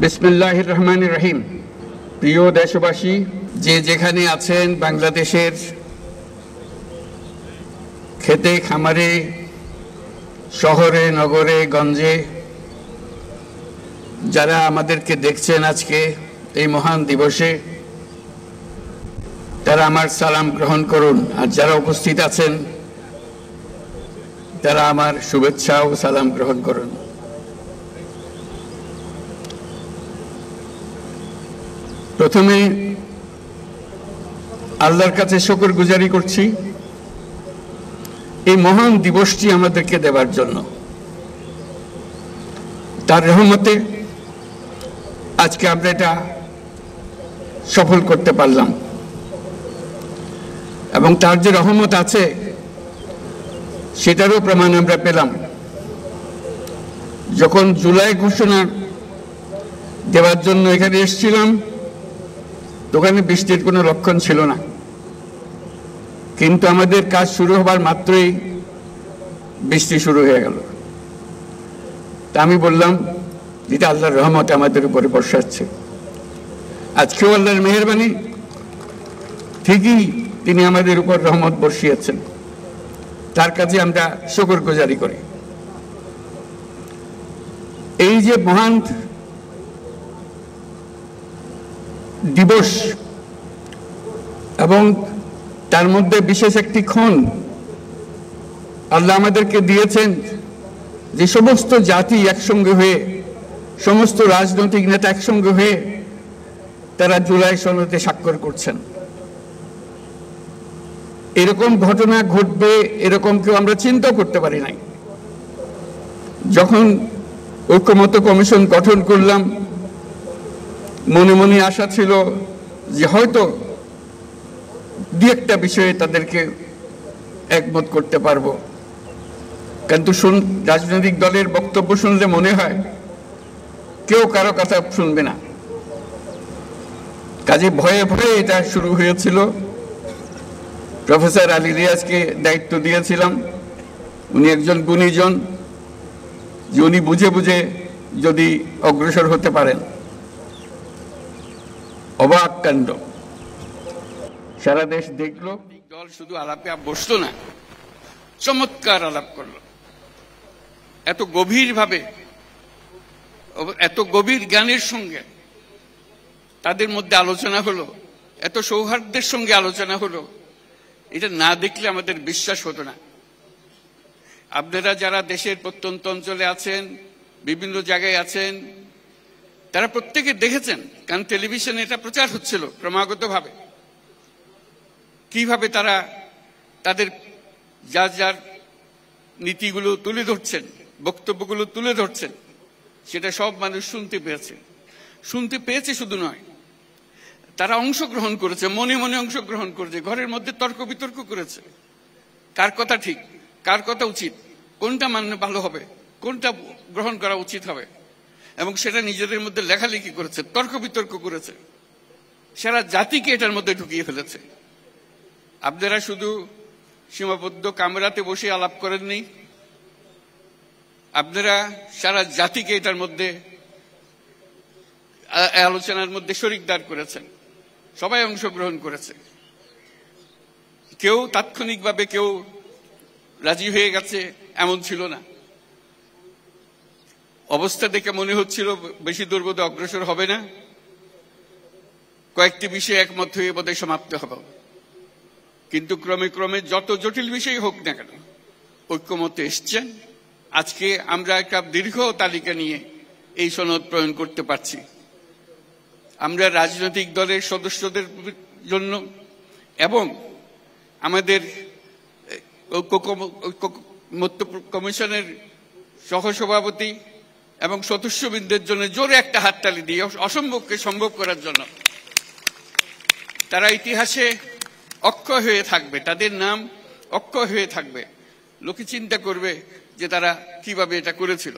বিসমিল্লাহির রহমানির রহিম। প্রিয় দেশবাসী, যে যেখানে আছেন, বাংলাদেশের খেতে খামারে, শহরে নগরে গঞ্জে যারা আমাদেরকে দেখছেন আজকে এই মহান দিবসে, তারা আমার সালাম গ্রহণ করুন। আর যারা উপস্থিত আছেন তারা আমার শুভেচ্ছা ও সালাম গ্রহণ করুন। প্রথমে আল্লাহর কাছে শুকরগুজারি করছি এই মহান দিবসটি আমাদেরকে দেওয়ার জন্য। তার রহমতে আজকে আমরা এটা সফল করতে পারলাম, এবং তার যে রহমত আছে সেটারও প্রমাণ আমরা পেলাম। যখন জুলাই ঘোষণা দেওয়ার জন্য এখানে এসেছিলাম, ওখানে বৃষ্টির কোনো লক্ষণ ছিল না, কিন্তু আমাদের কাজ শুরু হবার মাত্রই বৃষ্টি শুরু হয়ে গেল। তা আমি বললাম, যেটা আল্লাহর রহমতে আমাদের উপরে বর্ষাচ্ছে। আজকেও আল্লাহর মেহেরবানি, ঠিকই তিনি আমাদের উপর রহমত বর্ষিয়েছেন। তার কাছে আমরা শুকরগুজারি করি। এই যে মহান দিবস, এবং তার মধ্যে বিশেষ একটি ক্ষণ আল্লাহ আমাদেরকে দিয়েছেন, যে সমস্ত জাতি একসঙ্গে হয়ে, সমস্ত রাজনৈতিক নেতা একসঙ্গে হয়ে তারা জুলাই সনদে স্বাক্ষর করছেন। এরকম ঘটনা ঘটবে এরকম কেউ আমরা চিন্তা করতে পারি নাই। যখন ঐক্যমত্য কমিশন গঠন করলাম, মনে মনে আশা ছিল যে হয়তো দু একটা বিষয়ে তাদেরকে একমত করতে পারবো, কিন্তু রাজনৈতিক দলের বক্তব্য শুনলে মনে হয় কেউ কারো কথা শুনবে না। কাজে ভয়ে ভয়ে এটা শুরু হয়েছিল। প্রফেসর আলী রিয়াজকে দায়িত্ব দিয়েছিলাম। উনি একজন গুণীজন, যে উনি বুঝে বুঝে যদি অগ্রসর হতে পারেন। অবাক কাণ্ড, সারা দেশ দেখলো। দল শুধু আলাপে বসলো না, চমৎকার আলাপ করলো। এত গভীর ভাবে, এত গভীর জ্ঞানের সঙ্গে তাদের মধ্যে আলোচনা হলো, এত সৌহার্দ্যের সঙ্গে আলোচনা হলো। এটা না দেখলে আমাদের বিশ্বাস হতো না। আপনারা যারা দেশের প্রত্যন্ত অঞ্চলে আছেন, বিভিন্ন জায়গায় আছেন, তারা প্রত্যেকে দেখেছেন, কারণ টেলিভিশনে এটা প্রচার হচ্ছিল ক্রমাগতভাবে, কিভাবে তারা তাদের যার যার নীতিগুলো তুলে ধরছেন, বক্তব্যগুলো তুলে ধরছেন। সেটা সব মানুষ শুনতে পেয়েছে শুধু নয়, তারা অংশগ্রহণ করেছে, মনে মনে অংশগ্রহণ করেছে, ঘরের মধ্যে তর্ক বিতর্ক করেছে, কার কথা ঠিক, কার কথা উচিত, কোনটা মানলে ভালো হবে, কোনটা গ্রহণ করা উচিত হবে, এবং সেটা নিজেদের মধ্যে লেখালেখি করেছে, তর্ক বিতর্ক করেছে। সারা জাতিকে এটার মধ্যে ঢুকিয়ে ফেলেছে। আপনারা শুধু সীমাবদ্ধ কামরাতে বসে আলাপ করেননি, আপনারা সারা জাতিকে এটার মধ্যে আলোচনার মধ্যে শরিকদার করেছেন। সবাই অংশগ্রহণ করেছে। কেউ তাৎক্ষণিকভাবে কেউ রাজি হয়ে গেছে এমন ছিল না। অবস্থা দেখে মনে হচ্ছিল বেশি দূর বোধহয় অগ্রসর হবে না, কয়েকটি বিষয়ে একমত হয়ে বোধহয় সমাপ্ত হবে। কিন্তু ক্রমে ক্রমে যত জটিল বিষয় হোক না কেন, ঐক্যমতে এসছেন। আজকে আমরা একটা দীর্ঘ তালিকা নিয়ে এই সনদ প্রণয়ন করতে পারছি। আমরা রাজনৈতিক দলের সদস্যদের জন্য এবং আমাদের ঐক্যমত্য কমিশনের সহসভাপতি এবং সদস্যবৃন্দের জন্য জোরে একটা হাততালি দিয়ে অসম্ভবকে সম্ভব করার জন্য। তারা ইতিহাসে অক্ষয় হয়ে থাকবে, তাদের নাম অক্ষয় হয়ে থাকবে। লোকে চিন্তা করবে যে তারা কিভাবে এটা করেছিল।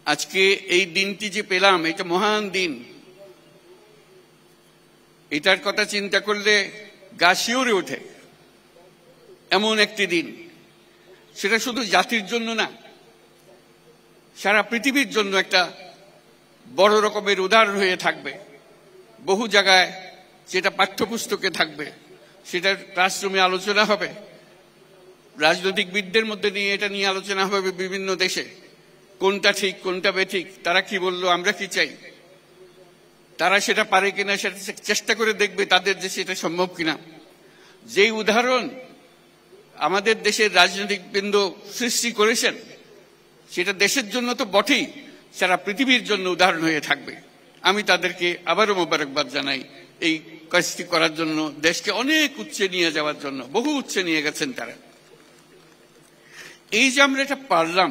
আজকে এই দিনটি যে পেলাম, এটা মহান দিন। এটার কথা চিন্তা করলে গা শিউরে ওঠে। এমন একটি দিন, সেটা শুধু জাতির জন্য না, সারা পৃথিবীর জন্য একটা বড় রকমের উদাহরণ হয়ে থাকবে। বহু জায়গায় সেটা পাঠ্যপুস্তকে থাকবে, সেটা ক্লাসরুমে আলোচনা হবে, রাজনৈতিকবিদদের মধ্যে নিয়ে এটা নিয়ে আলোচনা হবে বিভিন্ন দেশে, কোনটা ঠিক কোনটা বেঠিক, তারা কি বললো, আমরা কি চাই, তারা সেটা পারে কিনা সেটা চেষ্টা করে দেখবে তাদের দেশে এটা সম্ভব কিনা। যেই উদাহরণ আমাদের দেশের রাজনৈতিকবৃন্দ সৃষ্টি করেছেন সেটা দেশের জন্য তো বটেই, সারা পৃথিবীর জন্য উদাহরণ হয়ে থাকবে। আমি তাদেরকে আবারও মোবারকবাদ জানাই এই কাজটি করার জন্য, দেশকে অনেক উচ্চে নিয়ে যাওয়ার জন্য, বহু উচ্চে নিয়ে গেছেন তারা। এই যে আমরা এটা পারলাম,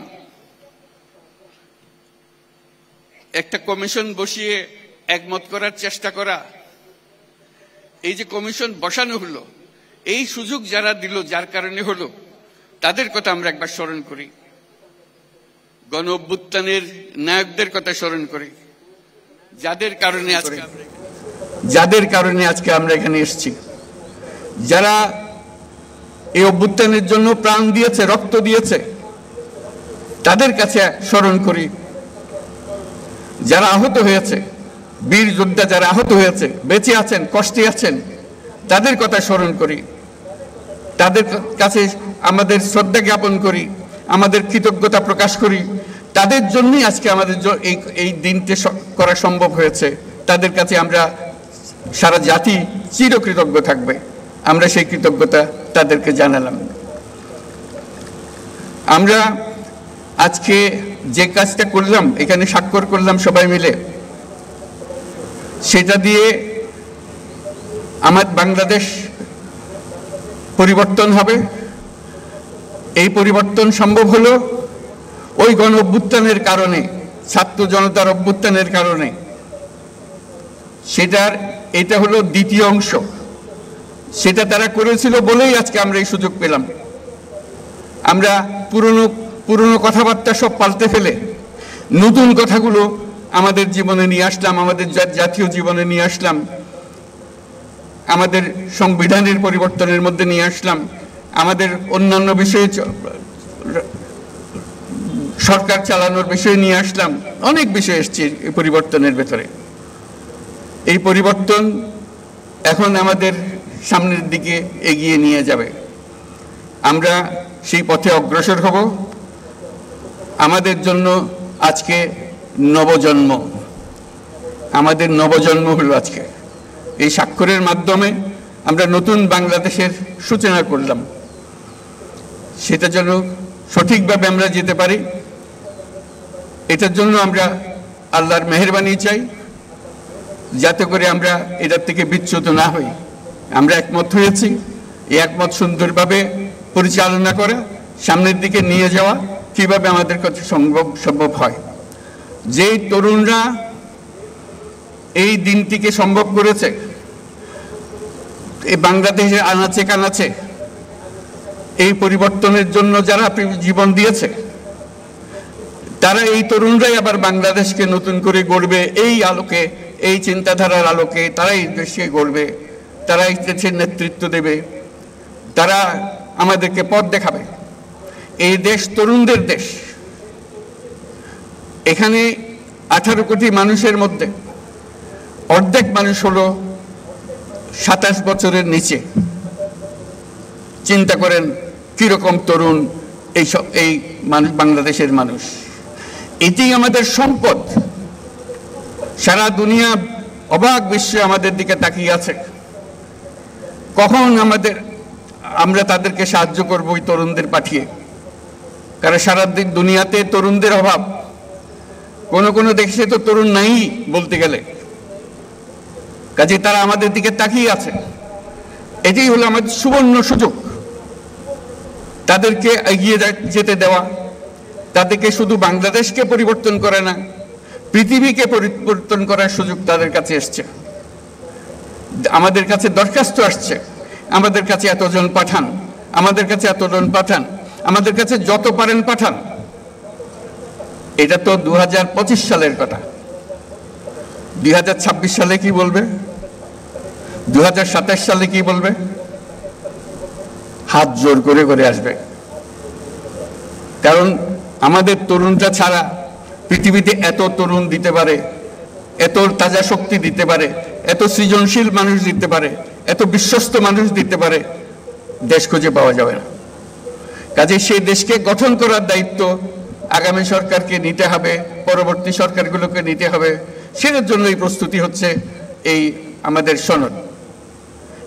একটা কমিশন বসিয়ে একমত করার চেষ্টা করা, এই যে কমিশন বসানো হলো, এই সুযোগ যারা দিল, যার কারণে হলো, তাদের কথা আমরা একবার স্মরণ করি। গণ অভ্যুত্থানের নায়কদের কথা স্মরণ করি, যাদের কারণে আজকে আমরা এখানে এসেছি, যারা এই অভ্যুত্থানের জন্য প্রাণ দিয়েছে, রক্ত দিয়েছে, তাদের কাছে স্মরণ করি। যারা আহত হয়েছে, বীর যোদ্ধা যারা আহত হয়েছে, বেঁচে আছেন, কষ্টে আছেন, তাদের কথা স্মরণ করি, তাদের কাছে আমাদের শ্রদ্ধা জ্ঞাপন করি, আমাদের কৃতজ্ঞতা প্রকাশ করি। তাদের জন্যই আজকে আমাদের এই দিনটি করা সম্ভব হয়েছে। তাদের কাছে আমরা সারা জাতি চিরকৃতজ্ঞ থাকবে। আমরা সেই কৃতজ্ঞতা তাদেরকে জানালাম। আমরা আজকে যে কাজটা করলাম, এখানে স্বাক্ষর করলাম সবাই মিলে, সেটা দিয়ে আমার বাংলাদেশ পরিবর্তন হবে। এই পরিবর্তন সম্ভব হলো ওই গণ অভ্যুত্থানের কারণে, ছাত্র জনতার অভ্যুত্থানের কারণে। এটা হলো দ্বিতীয় অংশ। সেটা তারা করেছিল বলেই আজকে আমরা এই সুযোগ পেলাম। আমরা পুরনো কথাবার্তা সব পাল্টে ফেলে নতুন কথাগুলো আমাদের জীবনে নিয়ে আসলাম, আমাদের জাতীয় জীবনে নিয়ে আসলাম, আমাদের সংবিধানের পরিবর্তনের মধ্যে নিয়ে আসলাম, আমাদের অন্যান্য বিষয়ে সরকার চালানোর বিষয়ে নিয়ে আসলাম। অনেক বিষয় এসছে এই পরিবর্তনের ভেতরে। এই পরিবর্তন এখন আমাদের সামনের দিকে এগিয়ে নিয়ে যাবে। আমরা সেই পথে অগ্রসর হব। আমাদের জন্য আজকে নবজন্ম, আমাদের নবজন্ম হলো আজকে। এই স্বাক্ষরের মাধ্যমে আমরা নতুন বাংলাদেশের সূচনা করলাম। সেটা যেন সঠিকভাবে আমরা যেতে পারি, এটার জন্য আমরা আল্লাহর মেহেরবানি চাই, যাতে করে আমরা এটার থেকে বিচ্যুত না হই। আমরা একমত হয়েছি, এই একমত সুন্দরভাবে পরিচালনা করা, সামনের দিকে নিয়ে যাওয়া কিভাবে আমাদের কাছে সম্ভব হয়। যেই তরুণরা এই দিনটিকে সম্ভব করেছে, এই বাংলাদেশের আনাচে কানাচে এই পরিবর্তনের জন্য যারা জীবন দিয়েছে, তারা এই তরুণরাই আবার বাংলাদেশকে নতুন করে গড়বে। এই আলোকে, এই চিন্তাধারার আলোকে তারা এই দেশকে গড়বে, তারা এই দেশের নেতৃত্ব দেবে, তারা আমাদেরকে পথ দেখাবে। এই দেশ তরুণদের দেশ। এখানে 18 কোটি মানুষের মধ্যে অর্ধেক মানুষ হলো 27 বছরের নিচে। চিন্তা করেন কিরকম তরুণ এই বাংলাদেশের মানুষ। এটি আমাদের সম্পদ। সারা দুনিয়া অবাক বিশ্বে আমাদের দিকে তাকিয়ে আছে, কখন আমরা তাদেরকে সাহায্য করব ওই তরুণদের পাঠিয়ে। কারণ সারা দুনিয়াতে তরুণদের অভাব, কোন দেশে তো তরুণ নাই বলতে গেলে। কাজে তারা আমাদের দিকে তাকিয়ে আছে। এটাই হলো আমাদের সুবর্ণ সুযোগ, তাদেরকে এগিয়ে যেতে দেওয়া। তাদেরকে শুধু বাংলাদেশকে পরিবর্তন করে না, পৃথিবীকে পরিবর্তন করার সুযোগ তাদের কাছে এসছে। আমাদের কাছে দরখাস্ত আসছে, আমাদের কাছে এতজন পাঠান, আমাদের কাছে এতজন পাঠান, আমাদের কাছে যত পারেন পাঠান। এটা তো 2025 সালের কথা। 2026 সালে কি বলবে? 2027 সালে কি বলবে? হাত জোর করে করে আসবে। কারণ আমাদের তরুণরা ছাড়া পৃথিবীতে এত তরুণ দিতে পারে এত তাজা শক্তি দিতে পারে, এত সৃজনশীল মানুষ দিতে পারে, এত বিশ্বস্ত মানুষ দিতে পারে, দেশ খুঁজে পাওয়া যাবে না। কাজে সেই দেশকে গঠন করার দায়িত্ব আগামী সরকারকে নিতে হবে, পরবর্তী সরকারগুলোকে নিতে হবে। সেটার জন্যই প্রস্তুতি হচ্ছে এই আমাদের সনদ।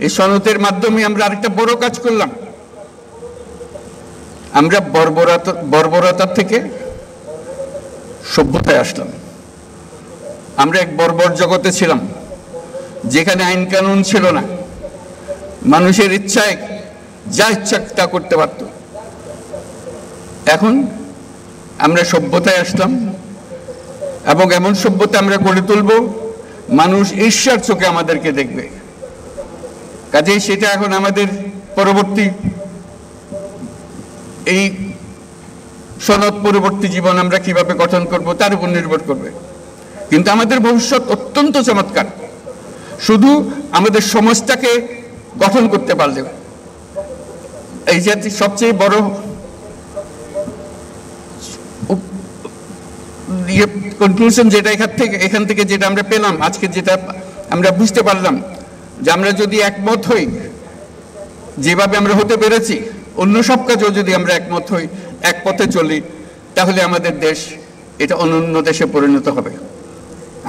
এই সনদের মাধ্যমে আমরা আরেকটা বড় কাজ করলাম। আমরা বর্বরতা থেকে সভ্যতায় আসলাম। আমরা এক বর্বর জগতে ছিলাম, যেখানে আইন কানুন ছিল না, মানুষের ইচ্ছায় যা ইচ্ছা তা করতে পারত। এখন আমরা সভ্যতায় আসলাম, এবং এমন সভ্যতা আমরা গড়ে তুলব মানুষ ঈর্ষার চোখে আমাদেরকে দেখবে। কাজেই সেটা এখন আমাদের পরবর্তী এই সনদ পরবর্তী জীবন আমরা কিভাবে গঠন করব তার উপর নির্ভর করবে। কিন্তু আমাদের ভবিষ্যৎ অত্যন্ত চমৎকার, শুধু আমাদের সমাজটাকে গঠন করতে পারলে। এই যে সবচেয়ে বড় কনক্লুশন যেটা এখান থেকে যেটা আমরা পেলাম, আজকে যেটা আমরা বুঝতে পারলাম, যে আমরা যদি একমত হই, যেভাবে আমরা হতে পেরেছি, অন্য সব কাজেও যদি আমরা একমত হই, এক পথে চলি, তাহলে আমাদের দেশ এটা অনন্য দেশে পরিণত হবে।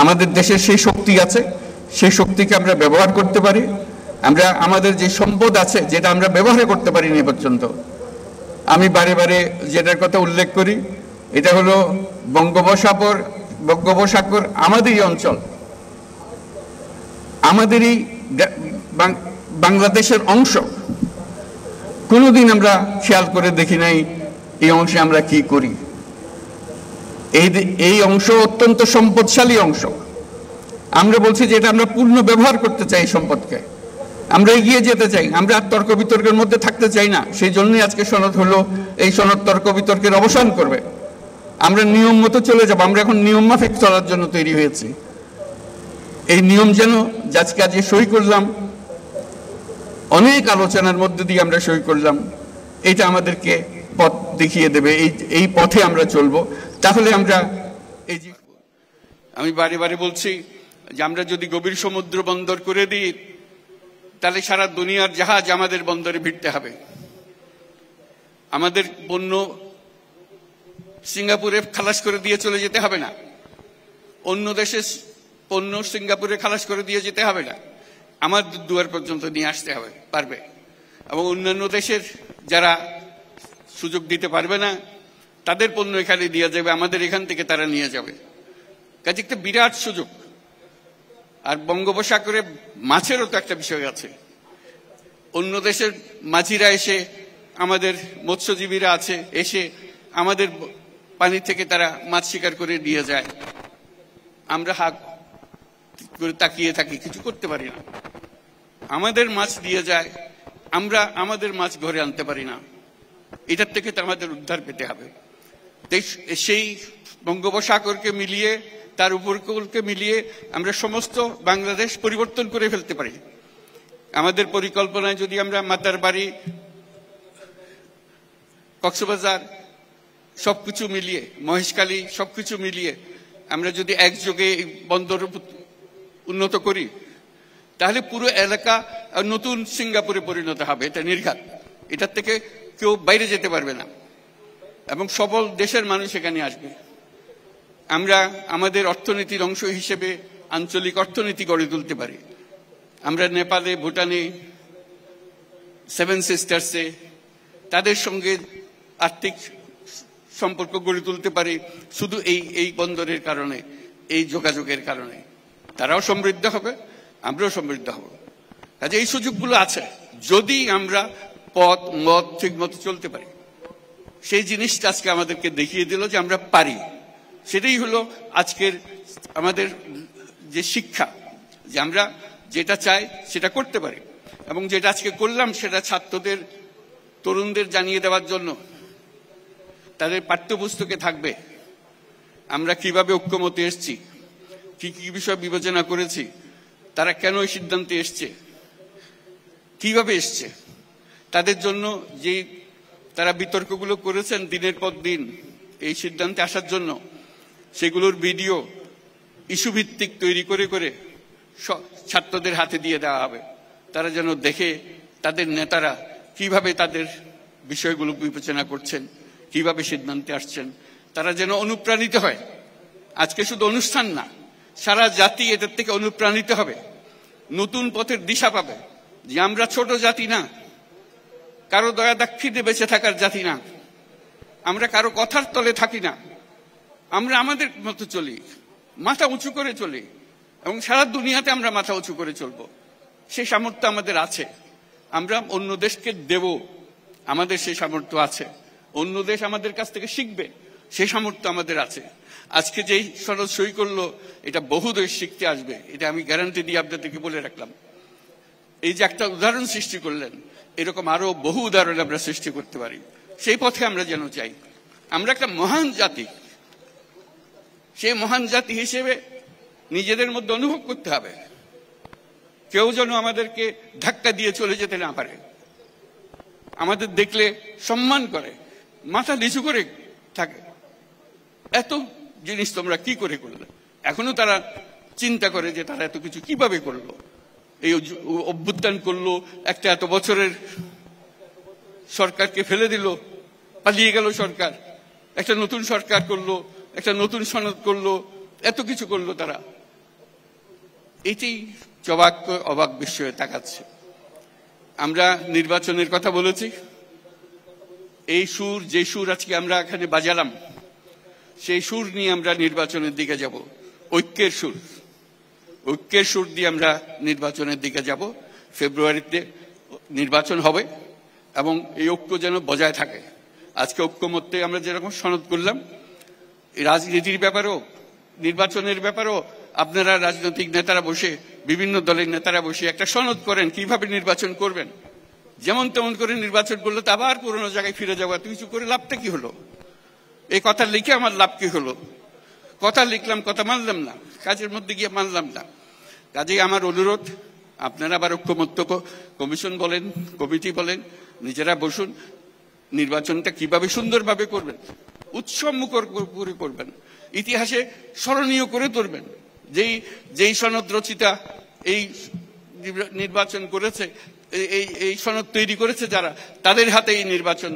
আমাদের দেশের সেই শক্তি আছে, সেই শক্তিকে আমরা ব্যবহার করতে পারি। আমরা আমাদের যে সম্পদ আছে, যেটা আমরা ব্যবহার করতে পারিনি পর্যন্ত। আমি বারে বারে যেটার কথা উল্লেখ করি, এটা হলো বঙ্গোপসাগর আমাদেরই অঞ্চল, আমাদেরই বাংলাদেশের অংশ। কোনোদিন আমরা খেয়াল করে দেখি নাই এই অংশে আমরা কি করি। এই অংশ অত্যন্ত সম্পদশালী অংশ। আমরা বলছি যে এটা আমরা পূর্ণ ব্যবহার করতে চাই, এই সম্পদকে আমরা এগিয়ে যেতে চাই, আমরা আর তর্ক বিতর্কের মধ্যে থাকতে চাই না। সেই জন্যই আজকে সনদ হলো, এই সনদ তর্ক বিতর্কের অবসান করবে। আমরা নিয়ম মতো চলে যাব। আমরা এখন নিয়ম মাফিক চলার জন্য তৈরি হয়েছি। এই নিয়ম যেন আজকে আজকে সই করলাম, অনেক আলোচনার মধ্যে দিয়ে আমরা সই করলাম, এটা আমাদেরকে পথ দেখিয়ে দেবে। এই পথে আমরা চলবো, তাহলে আমরা এই যে আমি বারে বারে বলছি যে আমরা যদি গভীর সমুদ্র বন্দর করে দিই, তাহলে সারা দুনিয়ার জাহাজ আমাদের বন্দরে ভিড়তে হবে। আমাদের পণ্য সিঙ্গাপুরে খালাস করে দিয়ে চলে যেতে হবে না, অন্য দেশের পণ্য সিঙ্গাপুরে খালাস করে দিয়ে যেতে হবে না, আমার দুয়ার পর্যন্ত নিয়ে আসতে হবে পারবে। এবং অন্যান্য দেশের যারা সুযোগ দিতে পারবে না, তাদের পণ্য এখানে দিয়ে যাবে, আমাদের এখান থেকে তারা নিয়ে যাবে। কাজে একটা বিরাট সুযোগ। আর বঙ্গোপসাগরে মাছেরও তো একটা বিষয় আছে। অন্য দেশের মাঝিরা এসে, আমাদের মৎস্যজীবীরা আছে, এসে আমাদের পানি থেকে তারা মাছ শিকার করে নিয়ে যায়। আমরা হাত করে তাকিয়ে থাকি, কিছু করতে পারি না। আমাদের মাছ দিয়ে যায়, আমরা আমাদের মাছ ঘরে আনতে পারি না। এটার থেকে তো আমাদের উদ্ধার পেতে হবে। সেই বঙ্গোপসাগরকে মিলিয়ে, তার উপকূলকে মিলিয়ে আমরা সমস্ত বাংলাদেশ পরিবর্তন করে ফেলতে পারি। আমাদের পরিকল্পনায় যদি আমরা মাতারবাড়ি, কক্সবাজার সবকিছু মিলিয়ে, মহেশখালী সবকিছু মিলিয়ে আমরা যদি একযোগে বন্দর উন্নত করি, তাহলে পুরো এলাকা নতুন সিঙ্গাপুরে পরিণত হবে। এটা নির্ঘাত, এটার থেকে কেউ বাইরে যেতে পারবে না, এবং সবল দেশের মানুষ এখানে আসবে। আমরা আমাদের অর্থনীতির অংশ হিসেবে আঞ্চলিক অর্থনীতি গড়ে তুলতে পারি। আমরা নেপালে, ভুটানে, সেভেন সিস্টার্সে তাদের সঙ্গে আর্থিক সম্পর্ক গড়ে তুলতে পারি শুধু এই বন্দরের কারণে, এই যোগাযোগের কারণে। তারাও সমৃদ্ধ হবে, আমরাও সমৃদ্ধ হব। কাজে এই সুযোগগুলো আছে, যদি আমরা মত ঠিক মতো চলতে পারি। সেই জিনিসটা আজকে আমাদেরকে দেখিয়ে দিল যে আমরা পারি। সেটাই হলো আজকের আমাদের যে শিক্ষা, যে আমরা যেটা চাই সেটা করতে পারি। এবং যেটা আজকে করলাম সেটা ছাত্রদের, তরুণদের জানিয়ে দেওয়ার জন্য তাদের পাঠ্যপুস্তকে থাকবে আমরা কিভাবে ঐক্যমতে এসেছি, কি কি বিষয় বিবেচনা করেছি, তারা কেন এই সিদ্ধান্তে এসছে, কিভাবে এসছে, তাদের জন্য যে তারা বিতর্কগুলো করেছেন দিনের পর দিন এই সিদ্ধান্তে আসার জন্য, সেগুলোর ভিডিও ইস্যু ভিত্তিক তৈরি করে করে ছাত্রদের হাতে দিয়ে দেওয়া হবে। তারা যেন দেখে তাদের নেতারা কিভাবে তাদের বিষয়গুলো বিবেচনা করছেন, কিভাবে সিদ্ধান্তে আসছেন, তারা যেন অনুপ্রাণিত হয়। আজকে শুধু অনুষ্ঠান না, সারা জাতি এটার থেকে অনুপ্রাণিত হবে, নতুন পথের দিশা পাবে যে আমরা ছোট জাতি না, কারো দয়া দাক্ষিণ্যে বেঁচে থাকার জাতি না, আমরা কারো কথার তলে থাকি না, আমরা আমাদের মতো চলি, মাথা উঁচু করে চলি এবং সারা দুনিয়াতে আমরা মাথা উঁচু করে চলবো। সেই সামর্থ্য আমাদের আছে। আমরা অন্য দেশকে দেব, আমাদের সেই সামর্থ্য আছে। অন্য দেশ আমাদের কাছ থেকে শিখবে, সেই সামর্থ্য আমাদের আছে। আজকে যেই সনদ সই করলো, এটা বহু দেশ শিখতে আসবে, এটা আমি গ্যারান্টি দিয়ে আপনাদেরকে বলে রাখলাম। এই যে একটা উদাহরণ সৃষ্টি করলেন, এরকম আরো বহু উদাহরণ আমরা সৃষ্টি করতে পারি। সেই পথে আমরা যেন চাই। আমরা একটা মহান জাতি, সেই মহান জাতি হিসেবে নিজেদের মধ্যে অনুভব করতে হবে। কেউ যেন আমাদেরকে ধাক্কা দিয়ে চলে যেতে না পারে, আমাদের দেখলে সম্মান করে, মাথা নিচু করে থাকে। এত জিনিস তোমরা কি করে করলে? এখনো তারা চিন্তা করে যে তারা এত কিছু কিভাবে করলো, এই অভ্যুত্থান করলো, একটা এত বছরের সরকারকে ফেলে দিল, পালিয়ে গেল সরকার, একটা নতুন সরকার করলো, একটা নতুন সনদ করলো, এত কিছু করলো তারা। এটি অবাক বিস্ময়ে তাকাচ্ছে। আমরা নির্বাচনের কথা বলেছি, এই সুর, যে সুর আজকে আমরা এখানে বাজালাম, সেই সুর নিয়ে আমরা নির্বাচনের দিকে যাব। ঐক্যের সুর, ঐক্যের সুর দিয়ে আমরা নির্বাচনের দিকে যাব। ফেব্রুয়ারিতে নির্বাচন হবে এবং এই ঐক্য যেন বজায় থাকে। আজকে ঐক্যমত্যে আমরা যেরকম সনদ করলাম, রাজনীতির ব্যাপারেও, নির্বাচনের ব্যাপারেও আপনারা রাজনৈতিক নেতারা বসে, বিভিন্ন দলের নেতারা বসে একটা সনদ করেন কিভাবে নির্বাচন করবেন। যেমন তেমন করে নির্বাচন করলে তো আবার পুরোনো জায়গায় ফিরে যাবো। এত কিছু করে লাভটা কি হলো? এই কথা লিখে আমার লাভ কি হলো? কথা লিখলাম, কথা মানলাম না, কাজের মধ্যে গিয়ে মানলাম না। কাজেই আমার অনুরোধ, আপনারা আবার ঐক্যমত্য কমিশন বলেন, কমিটি বলেন, নিজেরা বসুন, নির্বাচনটা কিভাবে সুন্দরভাবে করবেন, উৎসব মুখর করে করবেন, ইতিহাসে স্মরণীয় করে তুলবেন। যেই সনদ রচিতা এই নির্বাচন করেছে, এই সনদ তৈরি করেছে যারা, তাদের হাতে এই নির্বাচন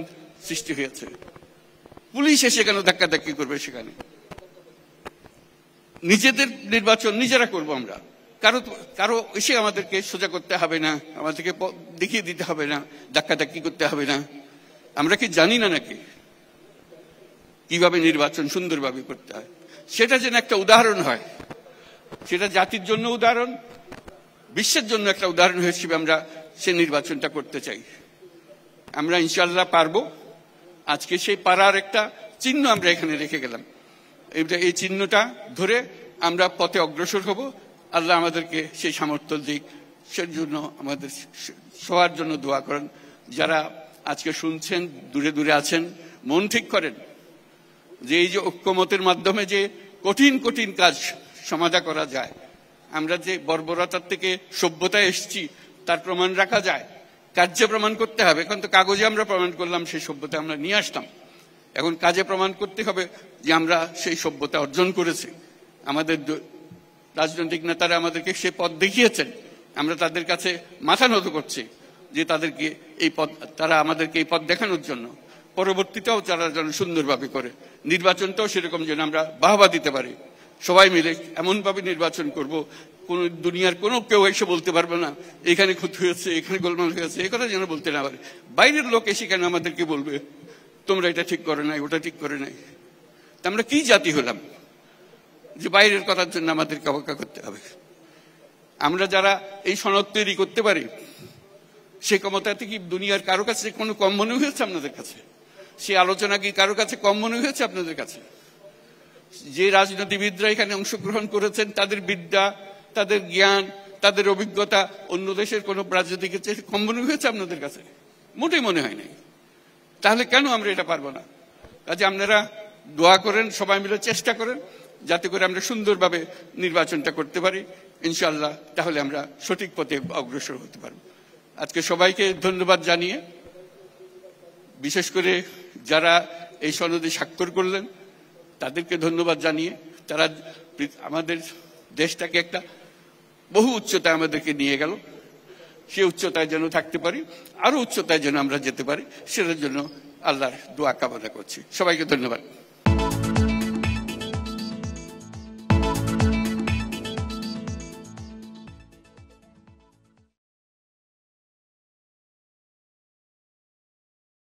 সৃষ্টি হয়েছে। পুলিশ এসে কেন ধাক্কাধাক্কি করবে? সেখানে নিজেদের নির্বাচন নিজেরা করব আমরা। কারো এসে আমাদেরকে সোজা করতে হবে না, আমাদেরকে দেখিয়ে দিতে হবে না, ধাক্কাধাক্কি করতে হবে না। আমরা কি জানি না নাকি কিভাবে নির্বাচন সুন্দরভাবে করতে হয়? সেটা যেন একটা উদাহরণ হয়, সেটা জাতির জন্য উদাহরণ, বিশ্বের জন্য একটা উদাহরণ হিসেবে আমরা সে নির্বাচনটা করতে চাই। আমরা ইনশাল্লাহ পারবো। আজকে সেই পারার একটা চিহ্ন আমরা এখানে রেখে গেলাম। এই চিহ্নটা ধরে আমরা পথে অগ্রসর হব। আল্লাহ আমাদেরকে সেই সামর্থ্য দিক। সেই জন্য আমাদের সবার জন্য দোয়া করেন। যারা আজকে শুনছেন, দূরে দূরে আছেন, মন ঠিক করেন যে এই যে ঐক্যমতের মাধ্যমে যে কঠিন কঠিন কাজ সমাধা করা যায়। আমরা যে বর্বরতার থেকে সভ্যতায় এসেছি তার প্রমাণ রাখা যায়, কার্যে প্রমাণ করতে হবে। এখন তো কাগজে আমরা প্রমাণ করলাম, সেই সভ্যতা আমরা নিয়ে আসতাম। এখন কাজে প্রমাণ করতে হবে যে আমরা সেই সভ্যতা অর্জন করেছি। আমাদের রাজনৈতিক নেতারা আমাদেরকে সে পথ দেখিয়েছেন, আমরা তাদের কাছে মাথা নত করছি যে তাদেরকে তারা আমাদেরকে এই পথ দেখানোর জন্য পরবর্তীতেও তারা যেন সুন্দরভাবে করে, নির্বাচনটাও সেরকম যেন আমরা বাহবা দিতে পারি। সবাই মিলে এমনভাবে নির্বাচন করব, কোন দুনিয়ার কোনো কেউ এসে বলতে পারবে না এখানে ক্ষতি হয়েছে, এখানে গোলমাল হয়েছে, এই কথা যেন বলতে না পারে। বাইরের লোক এসে কেন আমাদেরকে বলবে তোমরা এটা ঠিক করে নাই, ওটা ঠিক করে নাই? তা আমরা কি জাতি হলাম যে বাইরের কথার জন্য আমাদেরকে অপেক্ষা করতে হবে? আমরা যারা এই সনদ তৈরি করতে পারি, সে ক্ষমতাতে কি দুনিয়ার কারো কাছে কোনো কম মনে হয়েছে আপনাদের কাছে? সে আলোচনা কি কারো কাছে কম মনে হয়েছে আপনাদের কাছে? যে রাজনীতিবিদরা এখানে অংশগ্রহণ করেছেন, তাদের বিদ্যা, তাদের জ্ঞান, তাদের অভিজ্ঞতা অন্য দেশের কোন রাজনীতিকের চেয়ে কম মনে হয়েছে আপনাদের কাছে? মোটেই মনে হয় নাই। তাহলে কেন আমরা এটা পারবো না? কাজে আপনারা দোয়া করেন, সবাই মিলে চেষ্টা করেন যাতে করে আমরা সুন্দরভাবে নির্বাচনটা করতে পারি ইনশাআল্লাহ। তাহলে আমরা সঠিক পথে অগ্রসর হতে পারব। আজকে সবাইকে ধন্যবাদ জানিয়ে, বিশেষ করে যারা এই সনদে স্বাক্ষর করলেন তাদেরকে ধন্যবাদ জানিয়ে, তারা আমাদের দেশটাকে একটা বহু উচ্চতায় আমাদেরকে নিয়ে গেল। সে উচ্চতায় যেন থাকতে পারি, আরো উচ্চতায় যেন আমরা যেতে পারি, সেটার জন্য আল্লাহর দোয়া কামনা করছি। সবাইকে ধন্যবাদ।